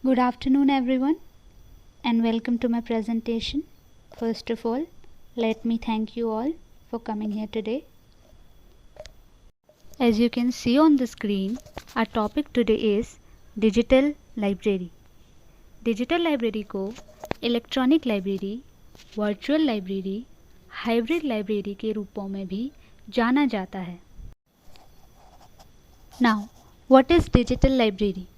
Good afternoon, everyone, and welcome to my presentation. First of all, let me thank you all for coming here today. As you can see on the screen, our topic today is Digital Library. Digital Library को electronic library, virtual library, hybrid library के रूपों में भी जाना जाता है. Now, what is digital library?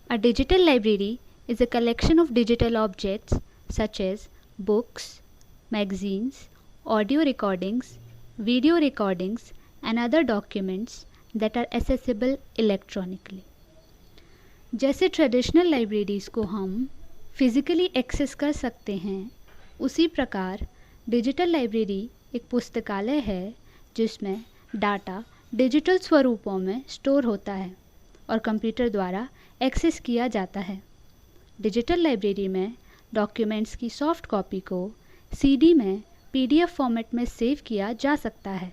A digital library is a collection of digital objects such as books, magazines, audio recordings, video recordings, and other documents that are accessible electronically. जैसे traditional libraries को हम physically access कर सकते हैं, उसी प्रकार digital library एक पुस्तकालय है जिसमें डाटा डिजिटल स्वरूपों में स्टोर होता है और कंप्यूटर द्वारा एक्सेस किया जाता है. डिजिटल लाइब्रेरी में डॉक्यूमेंट्स की सॉफ्ट कॉपी को सीडी में पीडीएफ फॉर्मेट में सेव किया जा सकता है,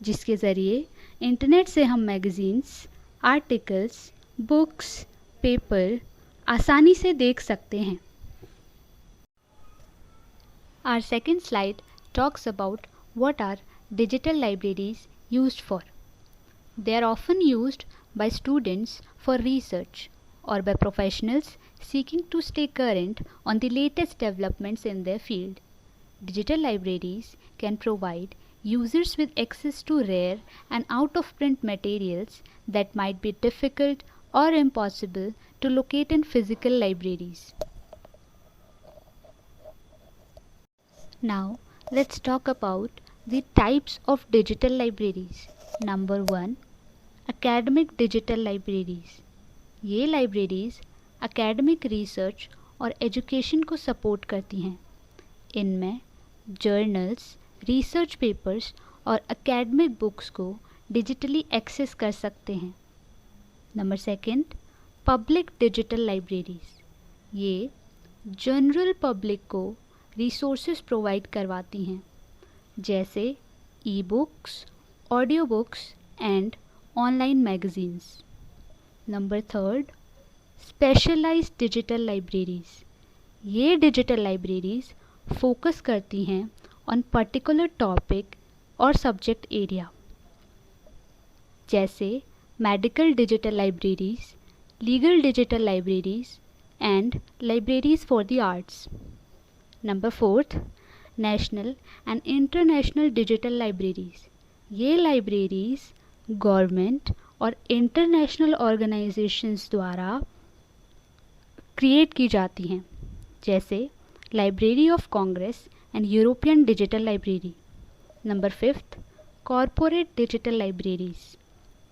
जिसके ज़रिए इंटरनेट से हम मैगज़ीन्स, आर्टिकल्स, बुक्स, पेपर आसानी से देख सकते हैं. Our second slide talks about what are digital libraries used for. They are often used by students for research or by professionals seeking to stay current on the latest developments in their field. Digital libraries can provide users with access to rare and out-of-print materials that might be difficult or impossible to locate in physical libraries. Now, let's talk about the types of digital libraries. Number 1. Academic digital libraries. ये libraries academic research और education को support करती हैं. इनमें journals, research papers और academic books को digitally access कर सकते हैं. नंबर 2. Public digital libraries. ये जनरल पब्लिक को रिसोर्सेज प्रोवाइड करवाती हैं, जैसे e books, audio books and online magazines. Number 3. Specialized digital libraries. ये डिजिटल लाइब्रेरीज़ फोकस करती हैं ऑन पर्टिकुलर टॉपिक और सब्जेक्ट एरिया, जैसे medical digital libraries, legal digital libraries and libraries for the arts. Number 4. National and international digital libraries. ये libraries government और international organisations द्वारा create की जाती हैं, जैसे library of Congress and European digital library. Number 5. Corporate digital libraries.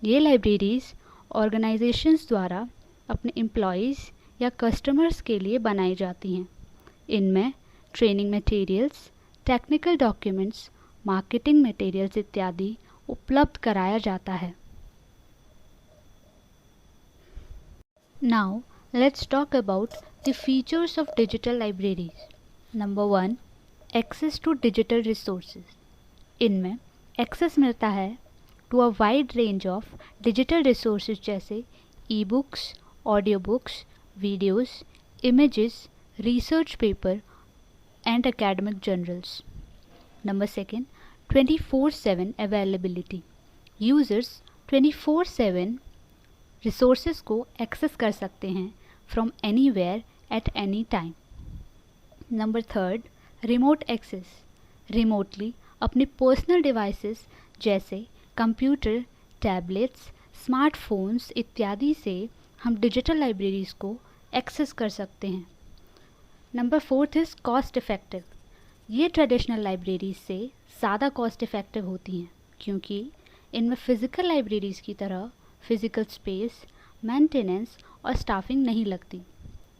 ये libraries organisations द्वारा अपने एम्प्लॉयज़ या कस्टमर्स के लिए बनाई जाती हैं. इनमें training materials, technical documents, marketing materials इत्यादि उपलब्ध कराया जाता है. Now, let's talk about the features of digital libraries. Number 1. Access to digital resources. इनमें एक्सेस मिलता है to a wide range of digital resources जैसे e books, audio books, videos, images, research paper and academic journals. Number 2. 24/7 availability. Users 24/7 resources को access कर सकते हैं from anywhere at any time. Number 3. Remote access. Remotely अपने personal devices जैसे computer, tablets, smartphones इत्यादि से हम डिजिटल लाइब्रेरीज़ को एक्सेस कर सकते हैं. Number 4 is cost effective. ये ट्रेडिशनल लाइब्रेरीज से ज़्यादा कॉस्ट इफ़ेक्टिव होती हैं क्योंकि इनमें फ़िज़िकल लाइब्रेरीज़ की तरह फ़िज़िकल स्पेस, मेंटेनेंस और स्टाफिंग नहीं लगती.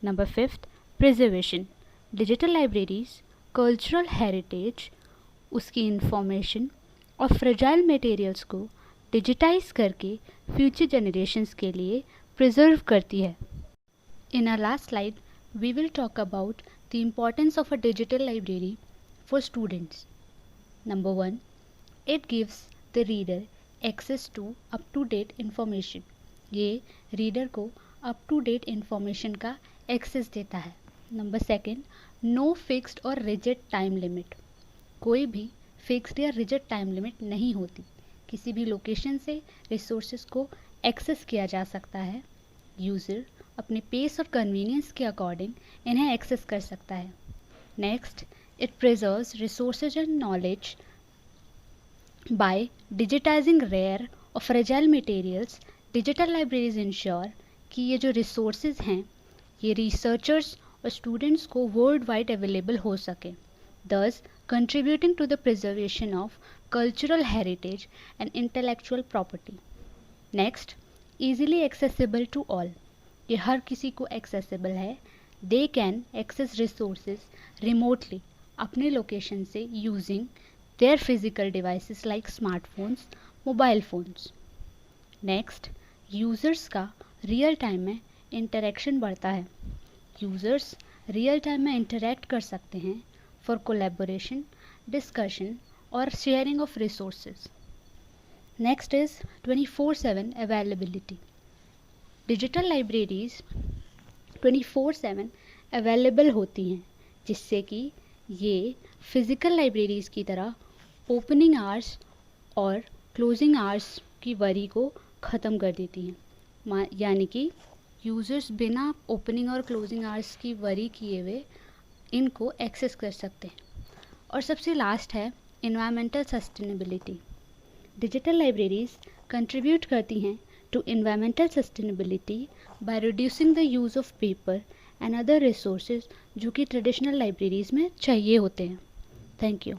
Number 5. Preservation. Digital libraries cultural heritage, उसकी इंफॉर्मेशन और फ्रेजाइल मटेरियल्स को डिजिटाइज करके फ्यूचर जनरेशन्स के लिए प्रिजर्व करती है. In our last slide we will talk about the importance of a digital library for students. Number 1. It gives the reader access to up-to-date information. ये reader को up to date information का access देता है। Number second, no fixed और rigid time limit. कोई भी fixed या rigid time limit नहीं होती, किसी भी लोकेशन से रिसोर्सेज को एक्सेस किया जा सकता है। यूज़र अपने पेस और कन्वीनियंस के अकॉर्डिंग इन्हें एक्सेस कर सकता है। Next, it preserves resources and knowledge by digitising rare और fragile materials. Digital libraries ensure कि ये जो रिसोर्सेज हैं ये रिसर्चर्स और स्टूडेंट्स को वर्ल्ड वाइड अवेलेबल हो सके, thus contributing to the preservation of cultural heritage and intellectual property. Next, easily accessible to all. ये हर किसी को accessible है। They can access resources remotely अपने लोकेशन से using their physical devices like smartphones, mobile phones. Next, users का real time में interaction बढ़ता है। यूज़र्स रियल टाइम में इंटरेक्ट कर सकते हैं फॉर कोलैबोरेशन, डिस्कशन और sharing of resources. Next is 24/7 availability. Digital libraries 24/7 available होती हैं, जिससे कि ये फिज़िकल लाइब्रेरीज़ की तरह ओपनिंग आवर्स और क्लोजिंग आवर्स की वरी को ख़त्म कर देती हैं। यानी कि यूज़र्स बिना ओपनिंग और क्लोजिंग आवर्स की वरी किए हुए इनको एक्सेस कर सकते हैं। और सबसे लास्ट है environmental sustainability. Digital libraries contribute करती हैं to environmental sustainability by reducing the use of paper and other resources जो कि ट्रेडिशनल लाइब्रेरीज़ में चाहिए होते हैं। Thank you.